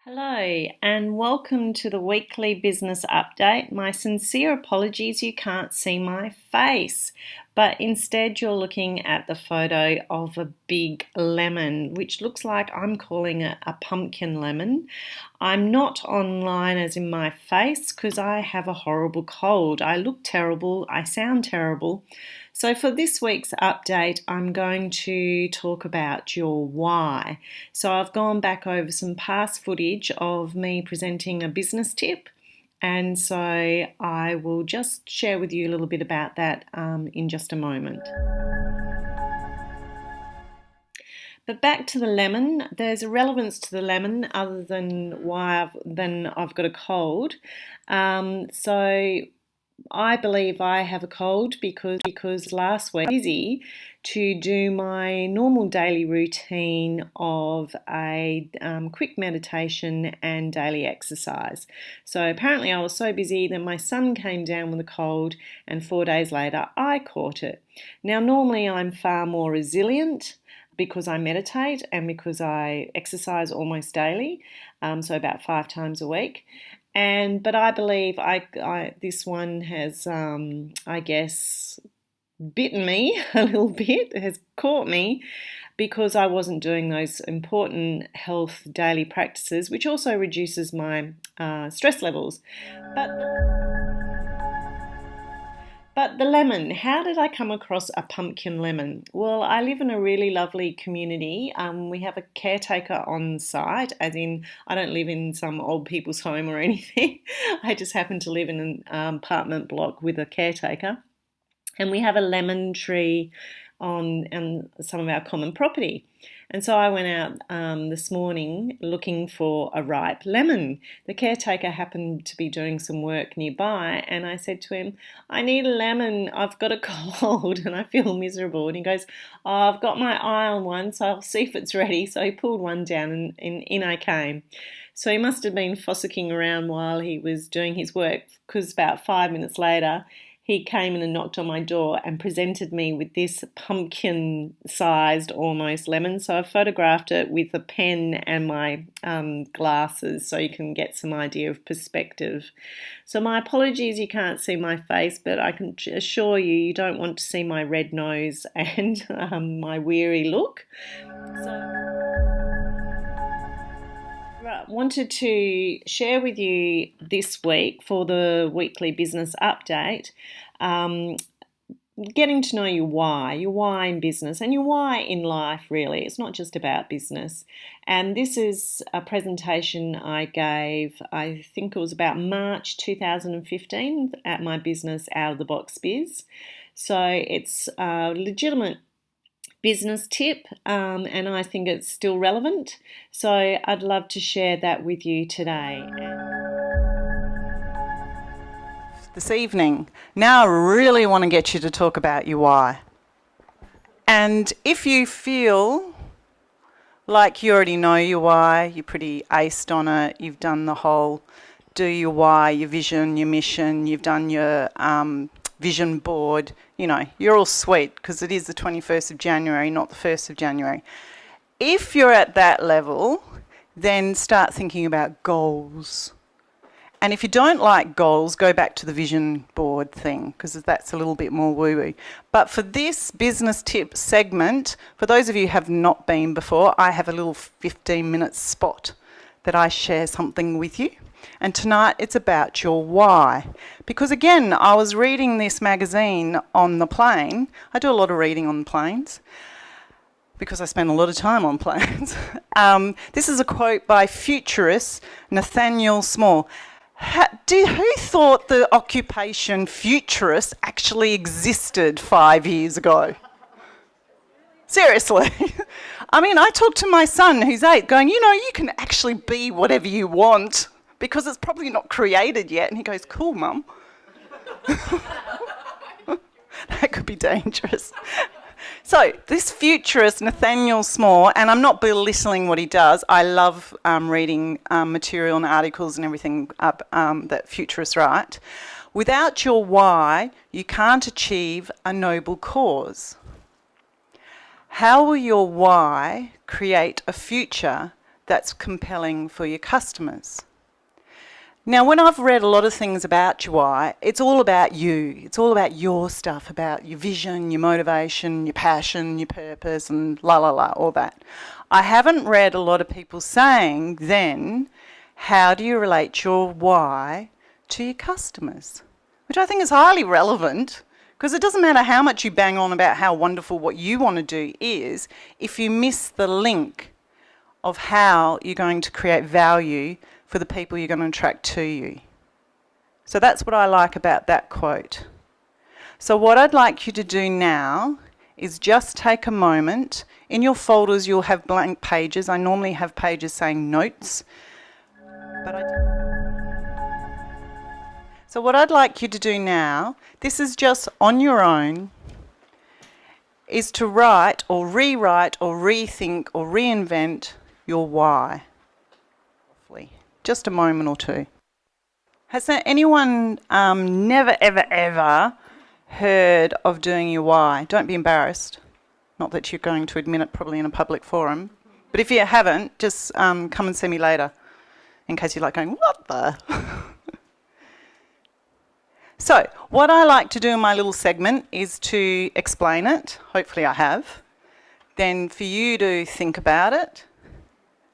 Hello and welcome to the weekly business update. My sincere apologies you can't see my face, but instead you're looking at the photo of a big lemon, which looks like I'm calling it a pumpkin lemon. I'm not online as in my face because I have a horrible cold. I look terrible, I sound terrible. So for this week's update, I'm going to talk about your why. So I've gone back over some past footage of me presenting a business tip, and so I will just share with you a little bit about that in just a moment. But back to the lemon, there's a relevance to the lemon other than I've got a cold. So I believe I have a cold because last week I was busy to do my normal daily routine of a quick meditation and daily exercise. So apparently I was so busy that my son came down with a cold and 4 days later I caught it. Now normally I'm far more resilient because I meditate and because I exercise almost daily, so about 5 times a week. But I believe this one has, I guess, bitten me a little bit, has caught me because I wasn't doing those important health daily practices, which also reduces my stress levels. But the lemon, how did I come across a pumpkin lemon? Well, I live in a really lovely community. We have a caretaker on site, as in I don't live in some old people's home or anything. I just happen to live in an apartment block with a caretaker. And we have a lemon tree on some of our common property. And so I went out this morning looking for a ripe lemon. The caretaker happened to be doing some work nearby, and I said to him, I need a lemon, I've got a cold and I feel miserable. And he goes, oh, I've got my eye on one, so I'll see if it's ready. So he pulled one down and in I came. So he must have been fossicking around while he was doing his work, because about 5 minutes later, he came in and knocked on my door and presented me with this pumpkin-sized almost lemon. So I photographed it with a pen and my glasses so you can get some idea of perspective. So my apologies you can't see my face, but I can assure you you don't want to see my red nose and my weary look. Wanted to share with you this week for the weekly business update, getting to know your why in business and your why in life really. It's not just about business. And this is a presentation I gave, I think it was about March 2015 at my business Out of the Box Biz. So it's a legitimate business tip, and I think it's still relevant, so I'd love to share that with you today. This evening, now I really want to get you to talk about your why. And if you feel like you already know your why, you're pretty aced on it, you've done the whole do your why, your vision, your mission, you've done your vision board, you know, you're all sweet because it is the 21st of January, not the 1st of January. If you're at that level, then start thinking about goals. And if you don't like goals, go back to the vision board thing because that's a little bit more woo-woo. But for this business tip segment, for those of you who have not been before, I have a little 15-minute spot that I share something with you. And tonight it's about your why. Because again, I was reading this magazine on the plane. I do a lot of reading on planes because I spend a lot of time on planes. This is a quote by futurist Nathaniel Small. Who thought the occupation futurist actually existed 5 years ago? Seriously. I mean, I talked to my son who's 8 going, you know, you can actually be whatever you want because it's probably not created yet. And he goes, cool, Mum. That could be dangerous. So this futurist, Nathaniel Small, and I'm not belittling what he does. I love reading material and articles and everything that futurists write. Without your why, you can't achieve a noble cause. How will your why create a future that's compelling for your customers. Now, when I've read a lot of things about your why, it's all about you. It's all about your stuff, about your vision, your motivation, your passion, your purpose, and la la la, all that. I haven't read a lot of people saying then, how do you relate your why to your customers? Which I think is highly relevant, because it doesn't matter how much you bang on about how wonderful what you want to do is, if you miss the link of how you're going to create value for the people you're going to attract to you. So that's what I like about that quote. So what I'd like you to do now is just take a moment. In your folders you'll have blank pages. I normally have pages saying notes. So what I'd like you to do now, this is just on your own, is to write or rewrite or rethink or reinvent your why. Just a moment or two. Has there anyone never, ever, ever heard of doing your why? Don't be embarrassed. Not that you're going to admit it probably in a public forum. But if you haven't, just come and see me later, in case you're like going, what the? So, what I like to do in my little segment is to explain it. Hopefully I have. Then for you to think about it.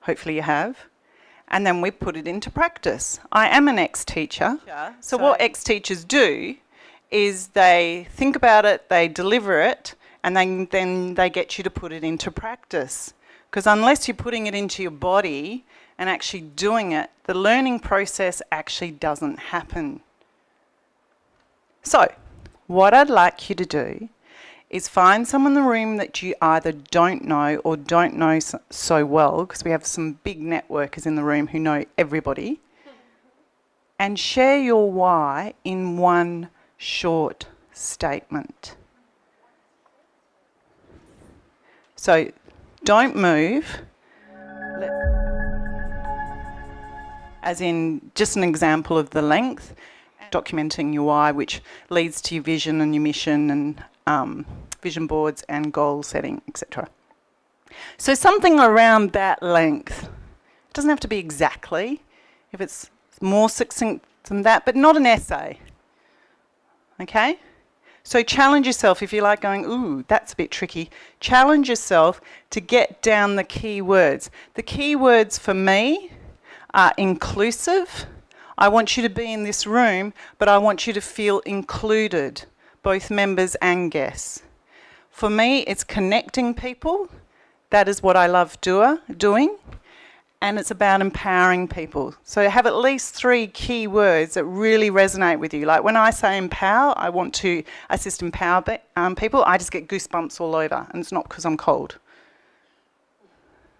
Hopefully you have. And then we put it into practice. I am an ex-teacher. So what ex-teachers do is they think about it, they deliver it, and then they get you to put it into practice. Because unless you're putting it into your body and actually doing it, the learning process actually doesn't happen. So what I'd like you to do is find someone in the room that you either don't know or don't know so well, because we have some big networkers in the room who know everybody, and share your why in one short statement. So don't move. As in, just an example of the length, documenting your why, which leads to your vision and your mission and vision boards and goal setting, etc. So something around that length. It doesn't have to be exactly, if it's more succinct than that, but not an essay. Okay? So challenge yourself if you like going, ooh, that's a bit tricky. Challenge yourself to get down the key words. The key words for me are inclusive. I want you to be in this room, but I want you to feel included, both members and guests. For me, it's connecting people. That is what I love doing. And it's about empowering people. So have at least 3 key words that really resonate with you. Like when I say empower, I want to assist empower people, I just get goosebumps all over. And it's not because I'm cold.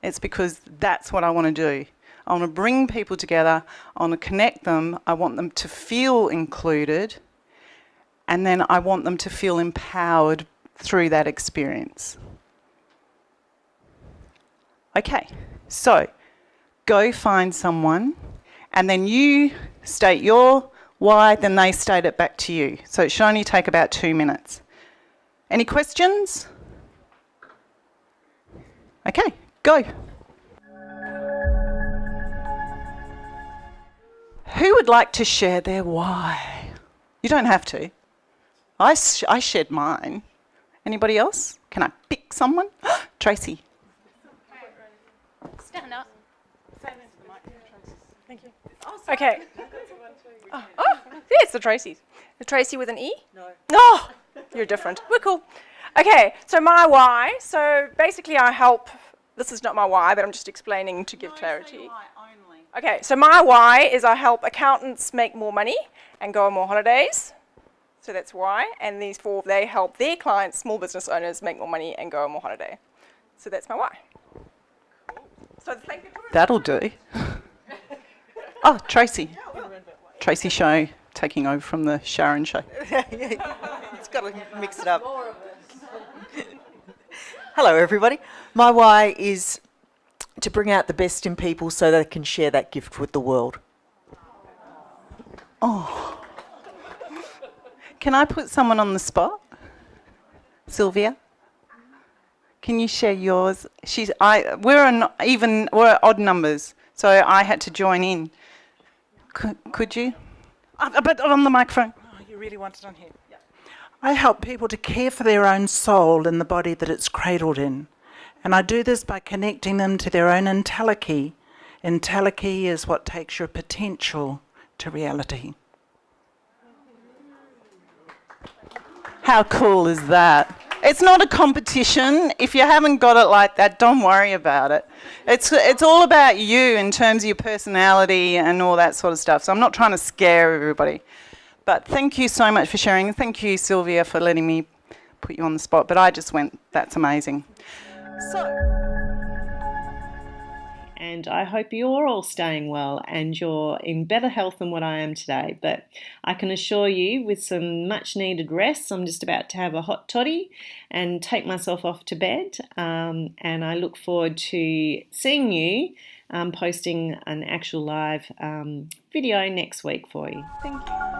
It's because that's what I want to do. I want to bring people together. I want to connect them. I want them to feel included. And then I want them to feel empowered through that experience. Okay, so go find someone, and then you state your why, then they state it back to you. So it should only take about 2 minutes. Any questions? Okay, go. Who would like to share their why? You don't have to. I shared mine. Anybody else? Can I pick someone? Tracy. Stand up. Thank you. Okay. Oh, yeah, it's the Tracy's. The Tracy with an E? No. Oh, you're different. We're cool. Okay, so my why. So basically I help, this is not my why, but I'm just explaining to give clarity. Okay, so my why is I help accountants make more money and go on more holidays. So that's why. And these 4, they help their clients, small business owners, make more money and go on more holiday. So that's my why. So thank you. That'll do. Oh, Tracy. Tracy Show, taking over from the Sharon Show. It's got to mix it up. Hello, everybody. My why is to bring out the best in people so they can share that gift with the world. Oh. Can I put someone on the spot? Sylvia? Can you share yours? We're odd numbers, so I had to join in. Could you? But on the microphone. Oh, you really want it on here? Yeah. I help people to care for their own soul in the body that it's cradled in. And I do this by connecting them to their own entelechy. Entelechy is what takes your potential to reality. How cool is that? It's not a competition. If you haven't got it like that, don't worry about it. It's all about you in terms of your personality and all that sort of stuff. So I'm not trying to scare everybody. But thank you so much for sharing. Thank you, Sylvia, for letting me put you on the spot. But I just went, that's amazing. And I hope you're all staying well and you're in better health than what I am today. But I can assure you, with some much needed rest, I'm just about to have a hot toddy and take myself off to bed. And I look forward to seeing you posting an actual live video next week for you. Thank you.